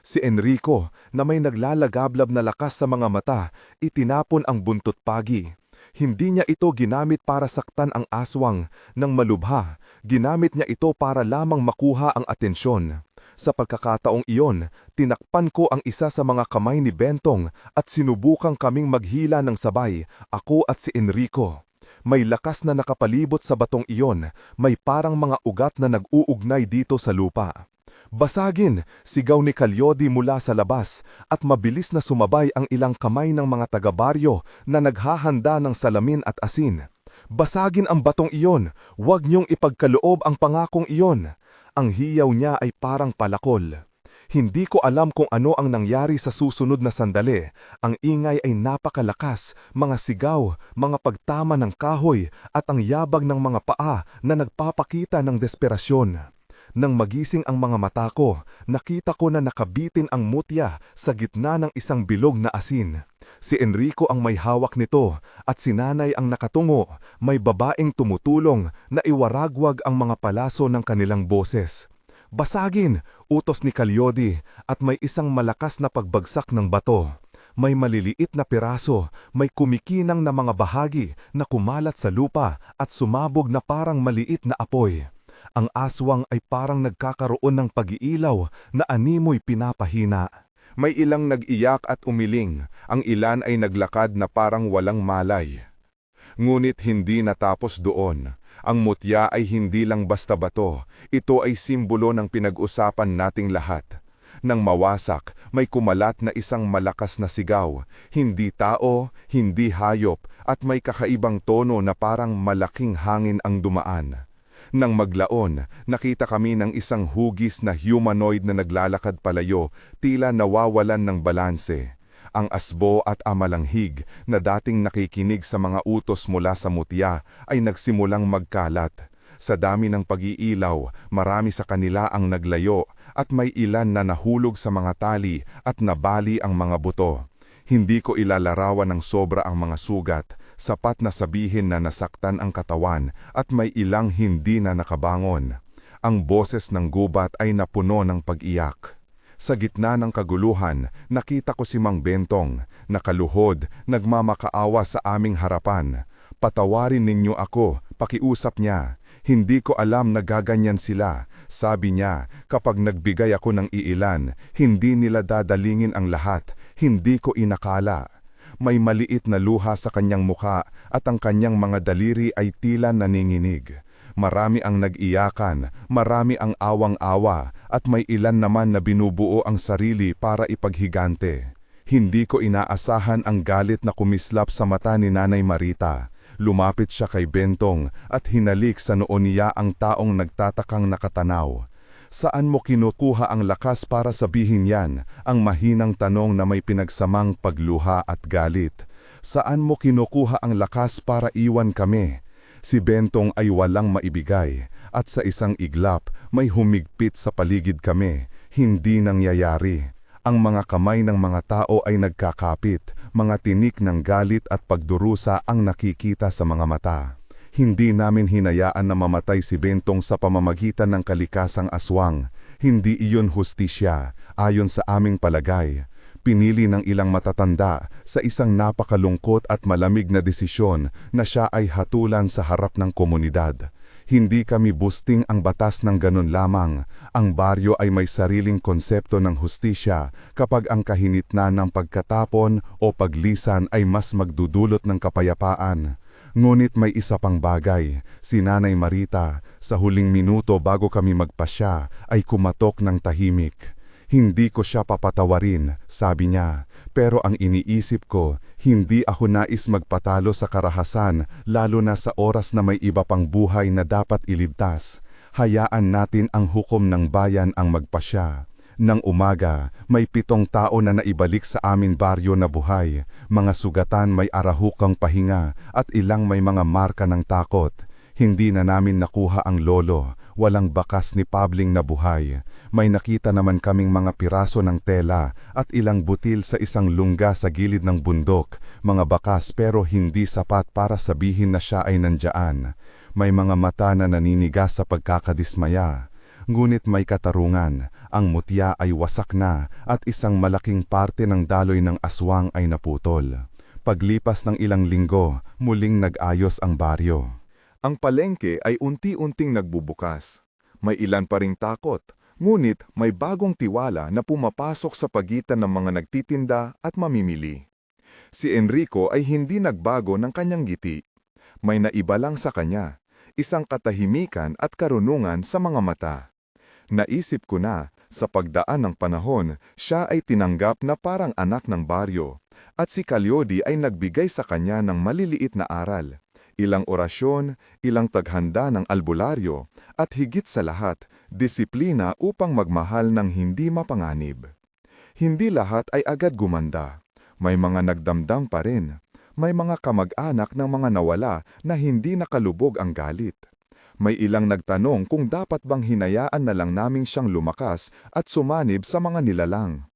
A: Si Enrico, na may naglalagablab na lakas sa mga mata, itinapon ang buntot pagi. Hindi niya ito ginamit para saktan ang aswang. Nang malubha, ginamit niya ito para lamang makuha ang atensyon. Sa pagkakataong iyon, tinakpan ko ang isa sa mga kamay ni Bentong at sinubukang kaming maghila ng sabay, ako at si Enrico. May lakas na nakapalibot sa batong iyon, may parang mga ugat na nag-uugnay dito sa lupa. "Basagin!" sigaw ni Calyodi mula sa labas at mabilis na sumabay ang ilang kamay ng mga taga-baryo na naghahanda ng salamin at asin. "Basagin ang batong iyon! Huwag niyong ipagkaloob ang pangakong iyon!" Ang hiyaw niya ay parang palakol. Hindi ko alam kung ano ang nangyari sa susunod na sandali. Ang ingay ay napakalakas, mga sigaw, mga pagtama ng kahoy at ang yabag ng mga paa na nagpapakita ng desperasyon. Nang magising ang mga mata ko, nakita ko na nakabitin ang mutya sa gitna ng isang bilog na asin. Si Enrico ang may hawak nito at si Nanay ang nakatungo, may babaeng tumutulong na iwaragwag ang mga palaso ng kanilang boses. "Basagin!" utos ni Calyodi at may isang malakas na pagbagsak ng bato. May maliliit na piraso, may kumikinang na mga bahagi na kumalat sa lupa at sumabog na parang maliit na apoy. Ang aswang ay parang nagkakaroon ng pag-iilaw na animoy pinapahina. May ilang nag-iyak at umiling, ang ilan ay naglakad na parang walang malay. Ngunit hindi natapos doon. Ang mutya ay hindi lang basta bato, ito ay simbolo ng pinag-usapan nating lahat.
B: Nang mawasak, may kumalat na isang malakas na sigaw. Hindi tao, hindi hayop, at may kakaibang tono na parang malaking hangin ang dumaan. Nang maglaon, nakita kami ng isang hugis na humanoid na naglalakad palayo, tila nawawalan ng balanse. Ang asbo at amalanghig na dating nakikinig sa mga utos mula sa mutya ay nagsimulang magkalat. Sa dami ng pag-iilaw, marami sa kanila ang naglayo at may ilan na nahulog sa mga tali at nabali ang mga buto. Hindi ko ilalarawan ng sobra ang mga sugat, sapat na sabihin na nasaktan ang katawan at may ilang hindi na nakabangon. Ang boses ng gubat ay napuno ng pag-iyak. Sa gitna ng kaguluhan, nakita ko si Mang Bentong, nakaluhod, nagmamakaawa sa aming harapan. Patawarin ninyo ako, pakiusap niya. Hindi ko alam na gaganyan sila. Sabi niya, kapag nagbigay ako ng iilan, hindi nila dadalingin ang lahat. Hindi ko inakala. May maliit na luha sa kanyang muka at ang kanyang mga daliri ay tila naninginig. Marami ang nag-iyakan, marami ang awang-awa, at may ilan naman na binubuo ang sarili para ipaghigante. Hindi ko inaasahan ang galit na kumislap sa mata ni Nanay Marita. Lumapit siya kay Bentong at hinalik sa noo niya ang taong nagtatakang nakatanaw. Saan mo kinukuha ang lakas para sabihin yan? Ang mahinang tanong na may pinagsamang pagluha at galit. Saan mo kinukuha ang lakas para iwan kami? Si Bentong ay walang maibigay at sa isang iglap may humigpit sa paligid kami. Hindi nangyayari. Ang mga kamay ng mga tao ay nagkakapit, mga tinik ng galit at pagdurusa ang nakikita sa mga mata. Hindi namin hinayaan na mamatay si Bentong sa pamamagitan ng kalikasang aswang. Hindi iyon hustisya, ayon sa aming palagay. Pinili ng ilang matatanda sa isang napakalungkot at malamig na desisyon na siya ay hatulan sa harap ng komunidad. Hindi kami busting ang batas ng ganun lamang. Ang baryo ay may sariling konsepto ng hustisya kapag ang kahinitnan ng pagkatapon o paglisan ay mas magdudulot ng kapayapaan. Ngunit may isa pang bagay, si Nanay Marita, sa huling minuto bago kami magpasya, ay kumatok ng tahimik. Hindi ko siya papatawarin, sabi niya, pero ang iniisip ko, hindi ako nais magpatalo sa karahasan, lalo na sa oras na may iba pang buhay na dapat iligtas. Hayaan natin ang hukom ng bayan ang magpasya. Nang umaga, may 7 tao na naibalik sa amin baryo na buhay. Mga sugatan may arahukang pahinga at ilang may mga marka ng takot. Hindi na namin nakuha ang lolo, walang bakas ni Pabling na buhay. May nakita naman kaming mga piraso ng tela at ilang butil sa isang lungga sa gilid ng bundok. Mga bakas pero hindi sapat para sabihin na siya ay nandiyan. May mga mata na naninigas sa pagkakadismaya. Ngunit may katarungan, ang mutya ay wasak na at isang malaking parte ng daloy ng aswang ay naputol. Paglipas ng ilang linggo, muling nag-ayos ang baryo.
A: Ang palengke ay unti-unting nagbubukas. May ilan pa ring takot, ngunit may bagong tiwala na pumapasok sa pagitan ng mga nagtitinda at mamimili. Si Enrico ay hindi nagbago ng kanyang ngiti. May naiba lang sa kanya, isang katahimikan at karunungan sa mga mata. Naisip ko na, sa pagdaan ng panahon, siya ay tinanggap na parang anak ng baryo, at si Calyodi ay nagbigay sa kanya ng maliliit na aral. Ilang orasyon, ilang taghanda ng albularyo, at higit sa lahat, disiplina upang magmahal ng hindi mapanganib. Hindi lahat ay agad gumanda. May mga nagdamdam pa rin. May mga kamag-anak ng mga nawala na hindi nakalubog ang galit. May ilang nagtanong kung dapat bang hinayaan na lang naming siyang lumakas at sumanib sa mga nilalang.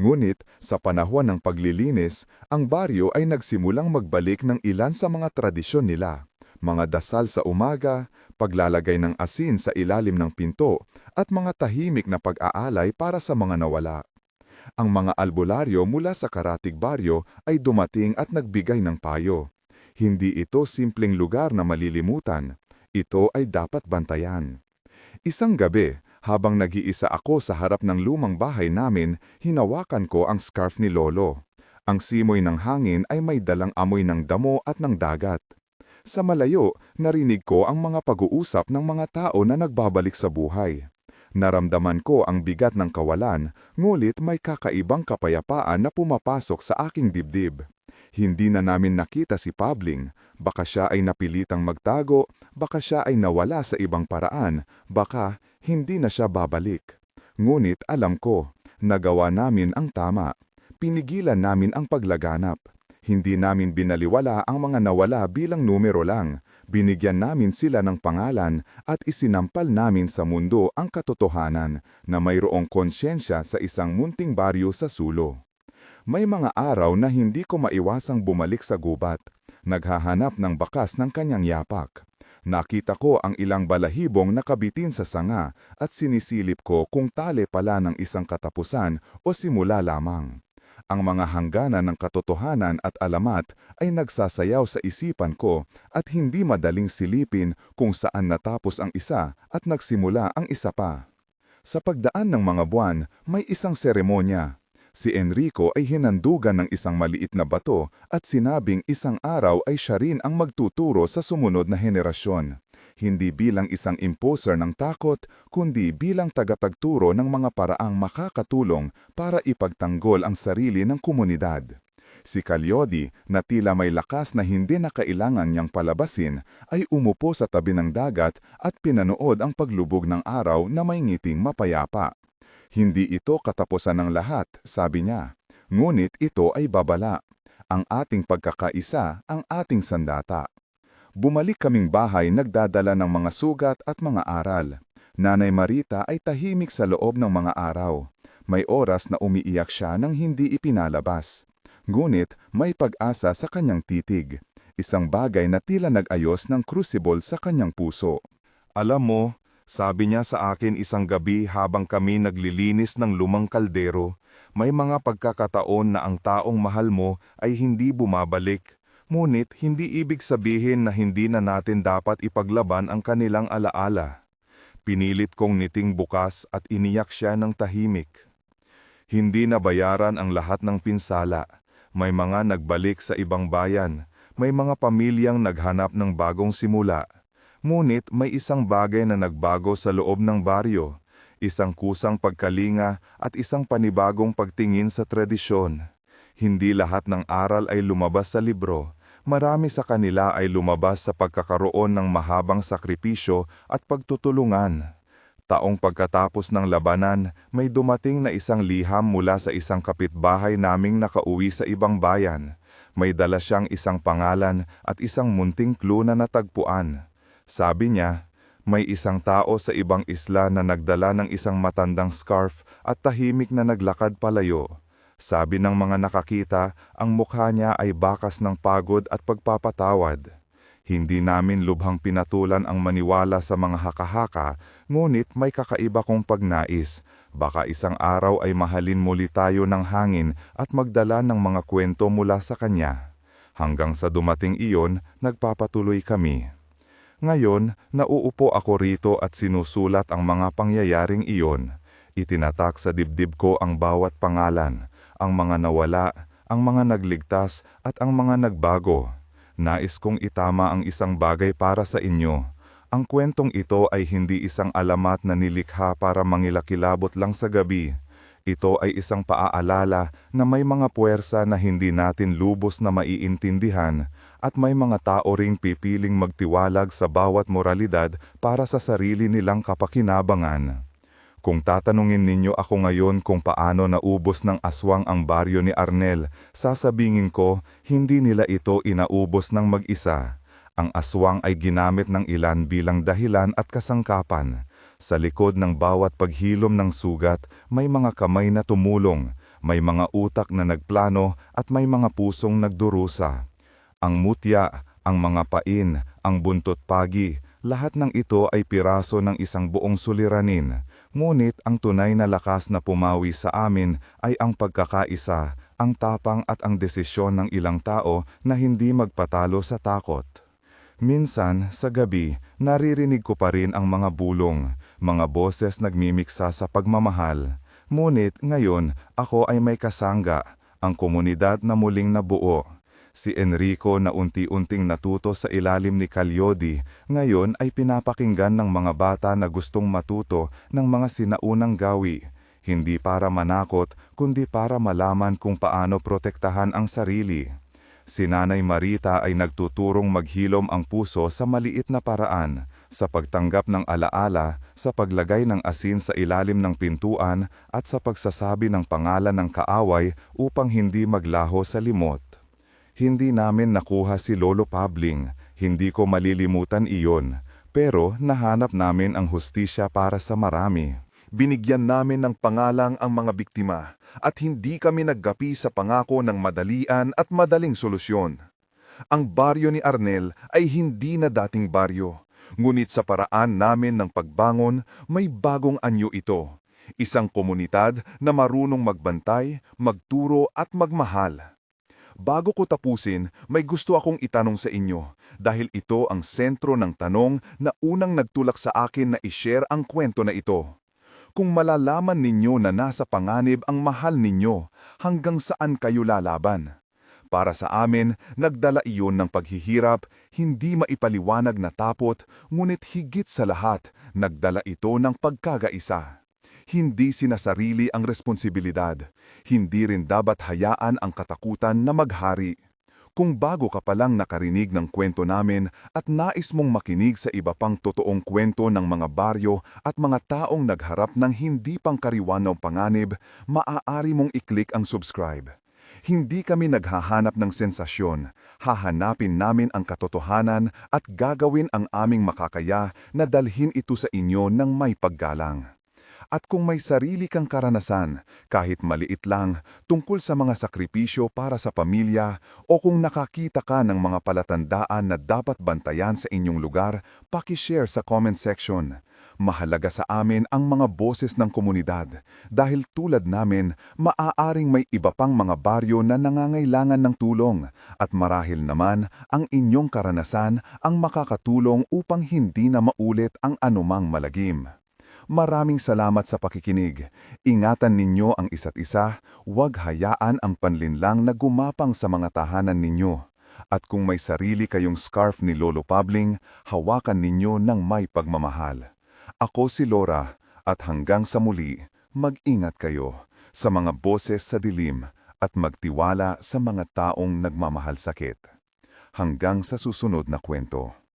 A: Ngunit, sa panahon ng paglilinis, ang baryo ay nagsimulang magbalik ng ilan sa mga tradisyon nila. Mga dasal sa umaga, paglalagay ng asin sa ilalim ng pinto, at mga tahimik na pag-aalay para sa mga nawala. Ang mga albularyo mula sa Karatig Baryo ay dumating at nagbigay ng payo. Hindi ito simpleng lugar na malilimutan. Ito ay dapat bantayan. Isang gabi, habang nag-iisa ako sa harap ng lumang bahay namin, hinawakan ko ang scarf ni Lolo. Ang simoy ng hangin ay may dalang amoy ng damo at ng dagat. Sa malayo, narinig ko ang mga pag-uusap ng mga tao na nagbabalik sa buhay. Naramdaman ko ang bigat ng kawalan, ngulit may kakaibang kapayapaan na pumapasok sa aking dibdib. Hindi na namin nakita si Pabling, baka siya ay napilitang magtago, baka siya ay nawala sa ibang paraan, baka hindi na siya babalik. Ngunit alam ko, nagawa namin ang tama. Pinigilan namin ang paglaganap. Hindi namin binaliwala ang mga nawala bilang numero lang. Binigyan namin sila ng pangalan at isinampal namin sa mundo ang katotohanan na mayroong konsyensya sa isang munting baryo sa Sulo. May mga araw na hindi ko maiwasang bumalik sa gubat, naghahanap ng bakas ng kanyang yapak. Nakita ko ang ilang balahibong nakabitin sa sanga at sinisilip ko kung tali pala ng isang katapusan o simula lamang. Ang mga hangganan ng katotohanan at alamat ay nagsasayaw sa isipan ko at hindi madaling silipin kung saan natapos ang isa at nagsimula ang isa pa. Sa pagdaan ng mga buwan, may isang seremonya. Si Enrico ay hinandugan ng isang maliit na bato at sinabing isang araw ay siya rin ang magtuturo sa sumunod na henerasyon. Hindi bilang isang imposer ng takot, kundi bilang tagapagturo ng mga paraang makakatulong para ipagtanggol ang sarili ng komunidad. Si Calyodi, na tila may lakas na hindi na kailangan niyang palabasin, ay umupo sa tabi ng dagat at pinanood ang paglubog ng araw na may ngiting mapayapa. Hindi ito katapusan ng lahat, sabi niya. Ngunit ito ay babala. Ang ating pagkakaisa, ang ating sandata. Bumalik kaming bahay nagdadala ng mga sugat at mga aral. Nanay Marita ay tahimik sa loob ng mga araw. May oras na umiiyak siya nang hindi ipinalabas. Ngunit may pag-asa sa kanyang titig. Isang bagay na tila nag-ayos ng crucible sa kanyang puso.
B: Alam mo, sabi niya sa akin isang gabi habang kami naglilinis ng lumang kaldero, may mga pagkakataon na ang taong mahal mo ay hindi bumabalik. Ngunit hindi ibig sabihin na hindi na natin dapat ipaglaban ang kanilang alaala. Pinilit kong niting bukas at iniyak siya ng tahimik. Hindi nabayaran ang lahat ng pinsala. May mga nagbalik sa ibang bayan. May mga pamilyang naghanap ng bagong simula. Ngunit may isang bagay na nagbago sa loob ng baryo. Isang kusang pagkalinga at isang panibagong pagtingin sa tradisyon. Hindi lahat ng aral ay lumabas sa libro. Marami sa kanila ay lumabas sa pagkakaroon ng mahabang sakripisyo at pagtutulungan. Taong pagkatapos ng labanan, may dumating na isang liham mula sa isang kapitbahay naming nakauwi sa ibang bayan. May dala siyang isang pangalan at isang munting clue na natagpuan. Sabi niya, may isang tao sa ibang isla na nagdala ng isang matandang scarf at tahimik na naglakad palayo. Sabi ng mga nakakita, ang mukha niya ay bakas ng pagod at pagpapatawad. Hindi namin lubhang pinatulan ang maniwala sa mga haka-haka, ngunit may kakaiba kong pagnais. Baka isang araw ay mahalin muli tayo ng hangin at magdala ng mga kwento mula sa kanya. Hanggang sa dumating iyon, nagpapatuloy kami. Ngayon, nauupo ako rito at sinusulat ang mga pangyayaring iyon. Itinatak sa dibdib ko ang bawat pangalan. Ang mga nawala, ang mga nagligtas at ang mga nagbago. Nais kong itama ang isang bagay para sa inyo. Ang kwentong ito ay hindi isang alamat na nilikha para mangilakilabot lang sa gabi. Ito ay isang paaalala na may mga puwersa na hindi natin lubos na maiintindihan at may mga tao ring pipiling magtiwalag sa bawat moralidad para sa sarili nilang kapakinabangan. Kung tatanungin ninyo ako ngayon kung paano naubos ng aswang ang baryo ni Arnel, sasabingin ko, hindi nila ito inaubos ng mag-isa. Ang aswang ay ginamit ng ilan bilang dahilan at kasangkapan. Sa likod ng bawat paghilom ng sugat, may mga kamay na tumulong, may mga utak na nagplano at may mga pusong nagdurusa. Ang mutya, ang mga pain, ang buntot pagi, lahat ng ito ay piraso ng isang buong suliranin. Ngunit ang tunay na lakas na pumawi sa amin ay ang pagkakaisa, ang tapang at ang desisyon ng ilang tao na hindi magpatalo sa takot. Minsan, sa gabi, naririnig ko pa rin ang mga bulong, mga boses nagmimiksa sa pagmamahal. Ngunit ngayon, ako ay may kasangga, ang komunidad na muling nabuo. Si Enrico na unti-unting natuto sa ilalim ni Calyodi, ngayon ay pinapakinggan ng mga bata na gustong matuto ng mga sinaunang gawi. Hindi para manakot, kundi para malaman kung paano protektahan ang sarili. Si Nanay Marita ay nagtuturong maghilom ang puso sa maliit na paraan, sa pagtanggap ng alaala, sa paglagay ng asin sa ilalim ng pintuan at sa pagsasabi ng pangalan ng kaaway upang hindi maglaho sa limot. Hindi namin nakuha si Lolo Pabling, hindi ko malilimutan iyon, pero nahanap namin ang hustisya para sa marami.
A: Binigyan namin ng pangalang ang mga biktima at hindi kami naggapi sa pangako ng madalian at madaling solusyon. Ang baryo ni Arnel ay hindi na dating baryo, ngunit sa paraan namin ng pagbangon, may bagong anyo ito. Isang komunidad na marunong magbantay, magturo at magmahal. Bago ko tapusin, may gusto akong itanong sa inyo dahil ito ang sentro ng tanong na unang nagtulak sa akin na i-share ang kwento na ito. Kung malalaman ninyo na nasa panganib ang mahal ninyo, hanggang saan kayo lalaban? Para sa amin, nagdala iyon ng paghihirap, hindi maipaliwanag na tapot, ngunit higit sa lahat, nagdala ito ng pagkagaisa. Hindi sinasarili ang responsibilidad. Hindi rin dapat hayaan ang katakutan na maghari. Kung bago ka palang nakarinig ng kwento namin at nais mong makinig sa iba pang totoong kwento ng mga baryo at mga taong nagharap ng hindi pangkariwan ng panganib, maaari mong i-click ang subscribe. Hindi kami naghahanap ng sensasyon. Hahanapin namin ang katotohanan at gagawin ang aming makakaya na dalhin ito sa inyo ng may paggalang. At kung may sarili kang karanasan, kahit maliit lang, tungkol sa mga sakripisyo para sa pamilya o kung nakakita ka ng mga palatandaan na dapat bantayan sa inyong lugar, paki-share sa comment section. Mahalaga sa amin ang mga boses ng komunidad dahil tulad namin, maaaring may iba pang mga baryo na nangangailangan ng tulong at marahil naman ang inyong karanasan ang makakatulong upang hindi na maulit ang anumang malagim. Maraming salamat sa pakikinig. Ingatan ninyo ang isa't isa, huwag hayaan ang panlinlang na gumapang sa mga tahanan ninyo. At kung may sarili kayong scarf ni Lolo Pabling, hawakan ninyo ng may pagmamahal. Ako si Laura, at hanggang sa muli, mag-ingat kayo sa mga boses sa dilim at magtiwala sa mga taong nagmamahal sakit. Hanggang sa susunod na kwento.